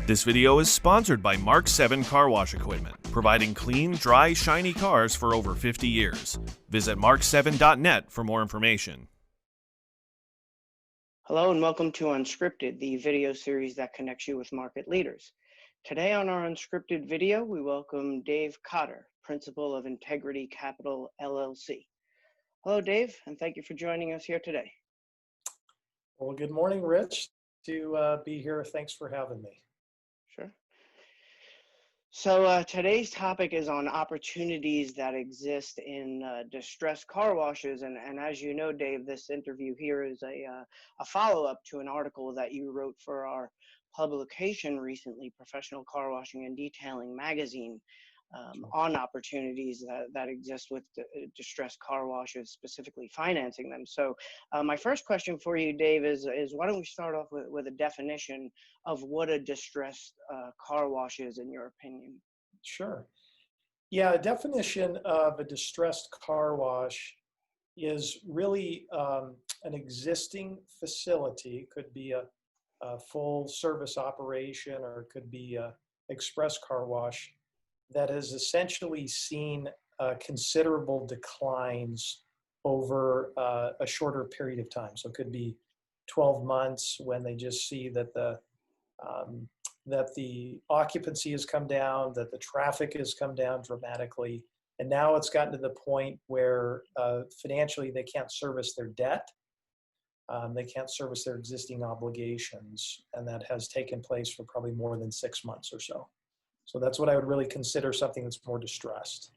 This video is sponsored by Mark 7 Car Wash Equipment, providing clean, dry, shiny cars for over 50 years. Visit mark7.net for more information. Hello and welcome to Unscripted, the video series that connects you with market leaders. Today on our Unscripted video, we welcome Dave Kotter, Principal of Integrity Capital LLC. Hello, Dave, and thank you for joining us here today. Well, good morning, Rich. To be here. Thanks for having me. Sure. So today's topic is on opportunities that exist in distressed car washes. And as you know, Dave, this interview here is a follow-up to an article that you wrote for our publication recently, Professional Car Washing and Detailing magazine, on opportunities that exist with distressed car washes, specifically financing them. So my first question for you, Dave, is why don't we start off with a definition of what a distressed car wash is, in your opinion? Sure. Yeah, a definition of a distressed car wash is really an existing facility. It could be a full service operation, or it could be a express car wash that has essentially seen considerable declines over a shorter period of time. So it could be 12 months when they just see that the occupancy has come down, that the traffic has come down dramatically, and now it's gotten to the point where financially they can't service their debt, they can't service their existing obligations, and that has taken place for probably more than 6 months or so. So that's what I would really consider something that's more distressed.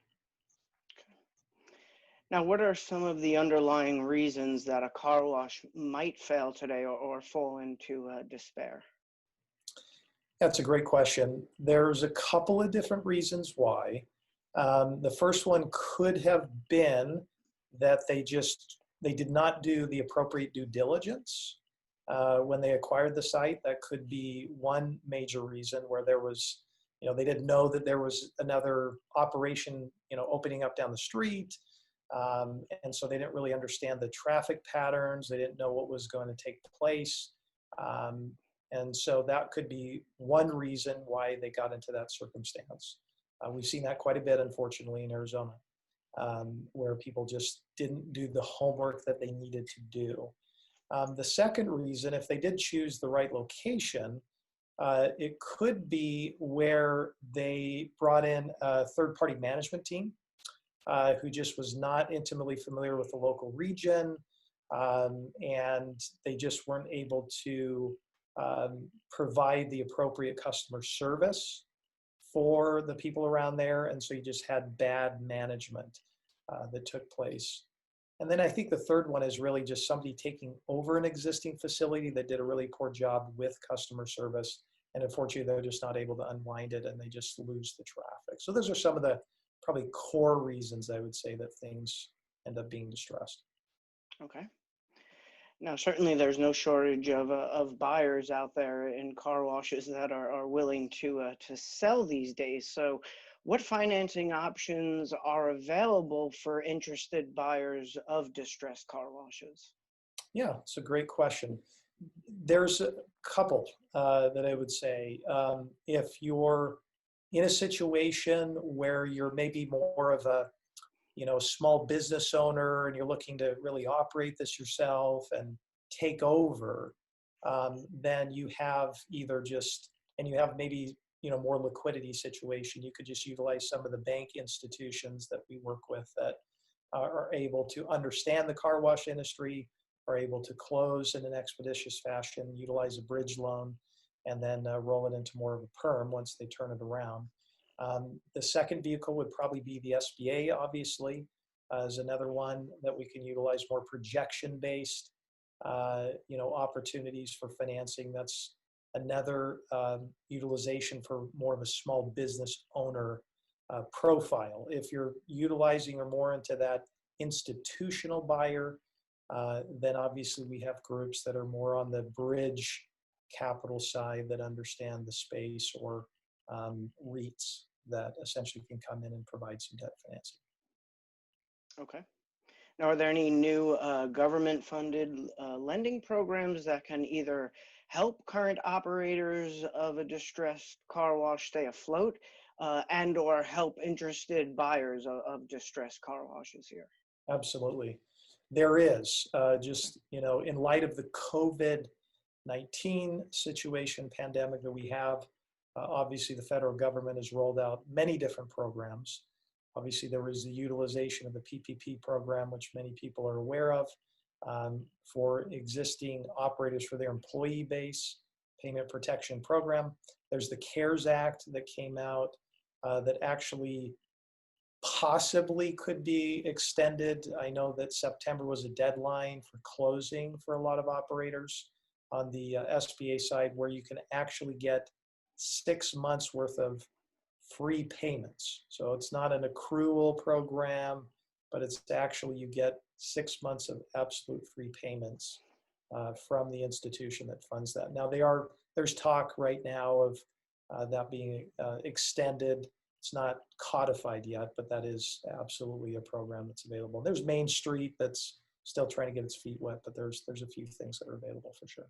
Now, what are some of the underlying reasons that a car wash might fail today or fall into despair? That's a great question. There's a couple of different reasons why. The first one could have been that they did not do the appropriate due diligence when they acquired the site. That could be one major reason, where there was, they didn't know that there was another operation, opening up down the street. And so they didn't really understand the traffic patterns. They didn't know what was going to take place. And so that could be one reason why they got into that circumstance. We've seen that quite a bit, unfortunately, in Arizona, where people just didn't do the homework that they needed to do. The second reason, if they did choose the right location, it could be where they brought in a third-party management team who just was not intimately familiar with the local region, and they just weren't able to provide the appropriate customer service for the people around there, and so you just had bad management that took place. And then I think the third one is really just somebody taking over an existing facility that did a really poor job with customer service, and unfortunately they're just not able to unwind it, and they just lose the traffic. So those are some of the probably core reasons, I would say, that things end up being distressed. Okay. Now, certainly there's no shortage of buyers out there in car washes that are willing to sell these days. So what financing options are available for interested buyers of distressed car washes? Yeah, it's a great question. There's a couple that I would say. If you're in a situation where you're maybe more of a small business owner, and you're looking to really operate this yourself and take over, then you have you have maybe more liquidity situation. You could just utilize some of the bank institutions that we work with that are able to understand the car wash industry, are able to close in an expeditious fashion, utilize a bridge loan, and then roll it into more of a perm once they turn it around. The second vehicle would probably be the SBA, obviously, is another one that we can utilize, more projection-based, opportunities for financing. That's another utilization for more of a small business owner profile. If you're utilizing or more into that institutional buyer, then obviously we have groups that are more on the bridge capital side that understand the space, or REITs that essentially can come in and provide some debt financing. Okay. Are there any new government-funded lending programs that can either help current operators of a distressed car wash stay afloat and or help interested buyers of distressed car washes here? Absolutely. There is, just, in light of the COVID-19 situation, pandemic that we have, obviously the federal government has rolled out many different programs. Obviously, there was the utilization of the PPP program, which many people are aware of, for existing operators for their employee base payment protection program. There's the CARES Act that came out that actually possibly could be extended. I know that September was a deadline for closing for a lot of operators on the SBA side, where you can actually get 6 months worth of free payments. So it's not an accrual program, but it's actually, you get 6 months of absolute free payments from the institution that funds that. Now there's talk right now of that being extended. It's not codified yet, but that is absolutely a program that's available. There's Main Street that's still trying to get its feet wet, but there's a few things that are available for sure.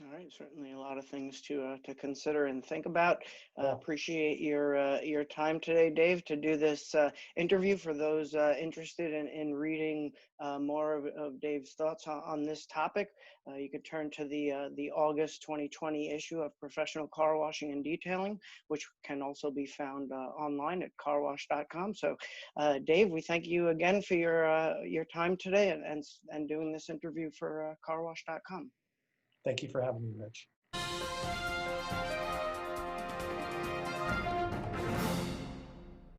All right, certainly a lot of things to consider and think about. Yeah. Appreciate your time today, Dave, to do this interview. For those interested in reading more of Dave's thoughts on this topic, you could turn to the August 2020 issue of Professional Car Washing and Detailing, which can also be found online at carwash.com. So, Dave, we thank you again for your time today and doing this interview for carwash.com. Thank you for having me, Rich.